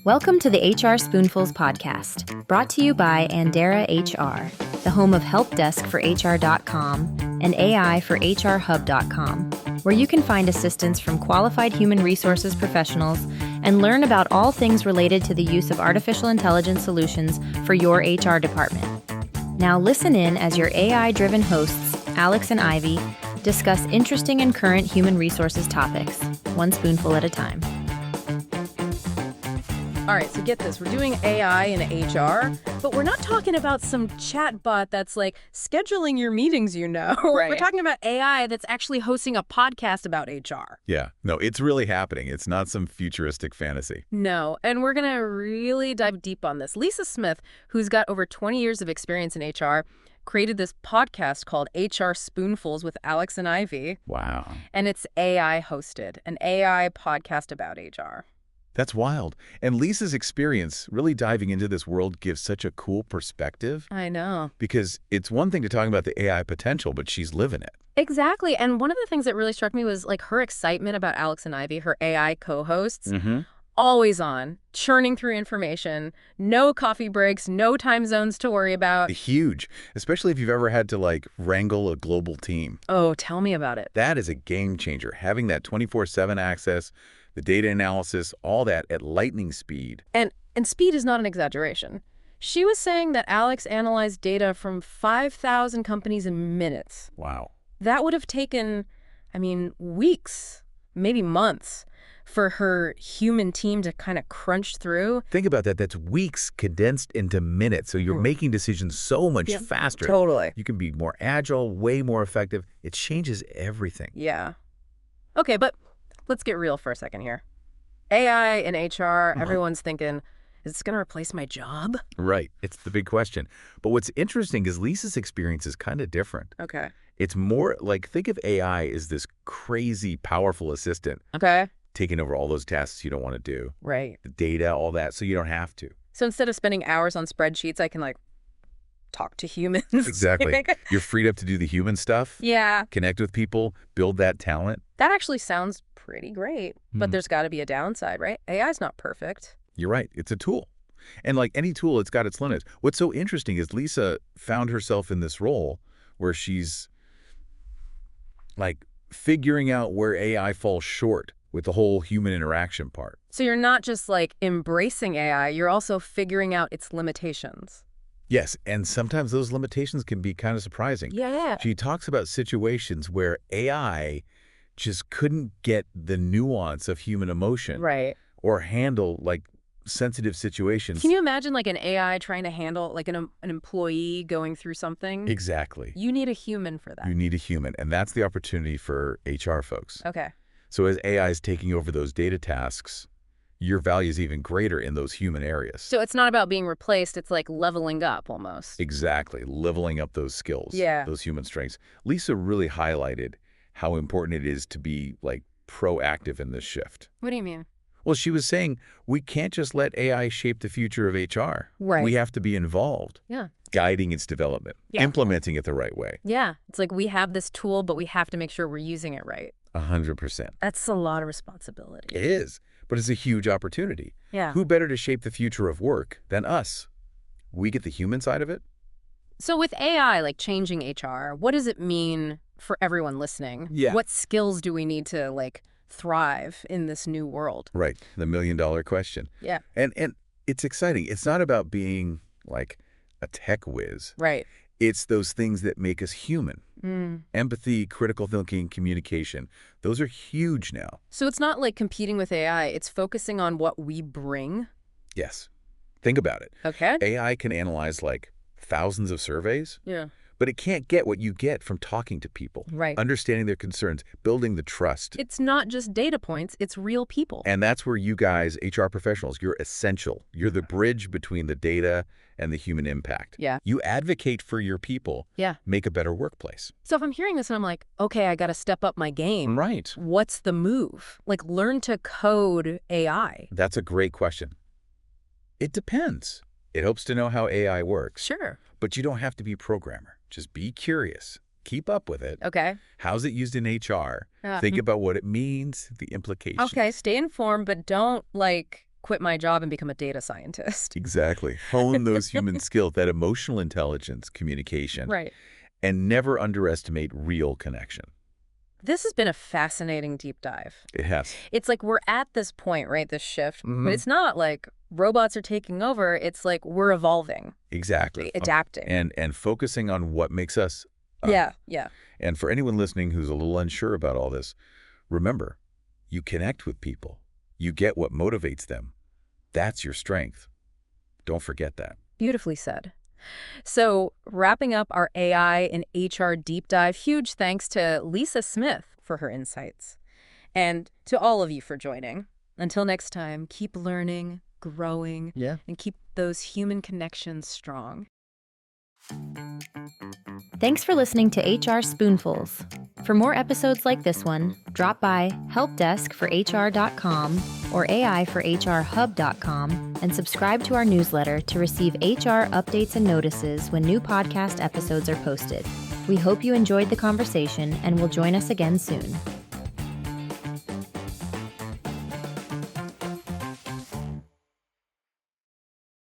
Welcome to the HR Spoonfuls podcast, brought to you by Andera HR, the home of Help Desk for HR.com and AI for HRHub.com, where you can find assistance from qualified human resources professionals and learn about all things related to the use of artificial intelligence solutions for your HR department. Now listen in as your AI-driven hosts, Alex and Ivy, discuss interesting and current human resources topics, one spoonful at a time. All right, so get this. We're doing AI in HR, but we're not talking about some chatbot that's like scheduling your meetings, Right. We're talking about AI that's actually hosting a podcast about HR. Yeah, no, it's really happening. It's not some futuristic fantasy. No, and we're going to really dive deep on this. Lisa Smith, who's got over 20 years of experience in HR, created this podcast called HR Spoonfuls with Alex and Ivy. Wow. And it's AI hosted, an AI podcast about HR. That's wild. And Lisa's experience really diving into this world gives such a cool perspective. I know. Because it's one thing to talk about the AI potential, but she's living it. Exactly. And one of the things that really struck me was like her excitement about Alex and Ivy, her AI co-hosts. Always on, churning through information, no coffee breaks, no time zones to worry about. Huge, especially if you've ever had to like wrangle a global team. Oh, tell me about it. That is a game changer. Having that 24/7 access, the data analysis, all that at lightning speed. And speed is not an exaggeration. She was saying that Alex analyzed data from 5,000 companies in minutes. Wow. That would have taken, weeks, maybe months, for her human team to kind of crunch through. Think about that. That's weeks condensed into minutes. So you're making decisions so much faster. Totally. You can be more agile, way more effective. It changes everything. Yeah. Okay, but let's get real for a second here. AI and HR, everyone's thinking, is this going to replace my job? Right. It's the big question. But what's interesting is Lisa's experience is kind of different. Okay. It's more like, think of AI as this crazy, powerful assistant. Okay. Taking over all those tasks you don't want to do. Right. The data, all that, so you don't have to. So instead of spending hours on spreadsheets, I can like talk to humans. Exactly. You're freed up to do the human stuff. Yeah. Connect with people, build that talent. That actually sounds pretty great, but there's got to be a downside, right? AI is not perfect. You're right. It's a tool. And like any tool, it's got its limits. What's so interesting is Lisa found herself in this role where she's like figuring out where AI falls short with the whole human interaction part. So you're not just like embracing AI, you're also figuring out its limitations. Yes, and sometimes those limitations can be kind of surprising. Yeah. She talks about situations where AI just couldn't get the nuance of human emotion. Right. Or handle like sensitive situations. Can you imagine like an AI trying to handle like an employee going through something? Exactly. You need a human for that. You need a human, and that's the opportunity for HR folks. Okay. So as AI is taking over those data tasks, your value is even greater in those human areas. So it's not about being replaced, it's like leveling up almost. Exactly. Leveling up those skills, Yeah. those human strengths. Lisa really highlighted how important it is to be like proactive in this shift. What do you mean? Well, she was saying we can't just let AI shape the future of HR. Right. We have to be involved. Yeah. Guiding its development, implementing it the right way. Yeah. It's like we have this tool, but we have to make sure we're using it right. 100%. That's a lot of responsibility. It is, but it's a huge opportunity. Yeah. Who better to shape the future of work than us? We get the human side of it. So with AI, like changing HR, what does it mean for everyone listening? Yeah. What skills do we need to like thrive in this new world? Right. The million-dollar question. Yeah. And it's exciting. It's not about being like a tech whiz. Right. It's those things that make us human. Empathy, critical thinking, communication. Those are huge now. So it's not like competing with AI. It's focusing on what we bring. Yes. Think about it. Okay. AI can analyze like thousands of surveys, Yeah. but it can't get what you get from talking to people. Right. Understanding their concerns, building the trust. It's not just data points. It's real people. And that's where you guys, HR professionals, you're essential. You're the bridge between the data and the human impact. Yeah. You advocate for your people. Yeah. Make a better workplace. So if I'm hearing this and I'm like, okay, I got to step up my game. Right. What's the move? Like learn to code AI. That's a great question. It depends. It helps to know how AI works. Sure. But you don't have to be a programmer. Just be curious. keep up with it. Okay. How's it used in HR? Think about what it means, the implications. Okay, stay informed, but don't, quit my job and become a data scientist. Exactly. Hone those human skills, that emotional intelligence, communication. Right. And never underestimate real connection. This has been a fascinating deep dive. It has. It's like we're at this point, right, this shift, but it's not like robots are taking over. It's like we're evolving. Exactly. Adapting. And focusing on what makes us. Yeah. And for anyone listening who's a little unsure about all this, remember, you connect with people. You get what motivates them. That's your strength. Don't forget that. Beautifully said. So, wrapping up our AI and HR deep dive, huge thanks to Lisa Smith for her insights. And to all of you for joining. Until next time, keep learning, growing, and keep those human connections strong. Thanks for listening to HR Spoonfuls. For more episodes like this one, drop by helpdeskforhr.com or AIforHRhub.com and subscribe to our newsletter to receive HR updates and notices when new podcast episodes are posted. We hope you enjoyed the conversation and will join us again soon.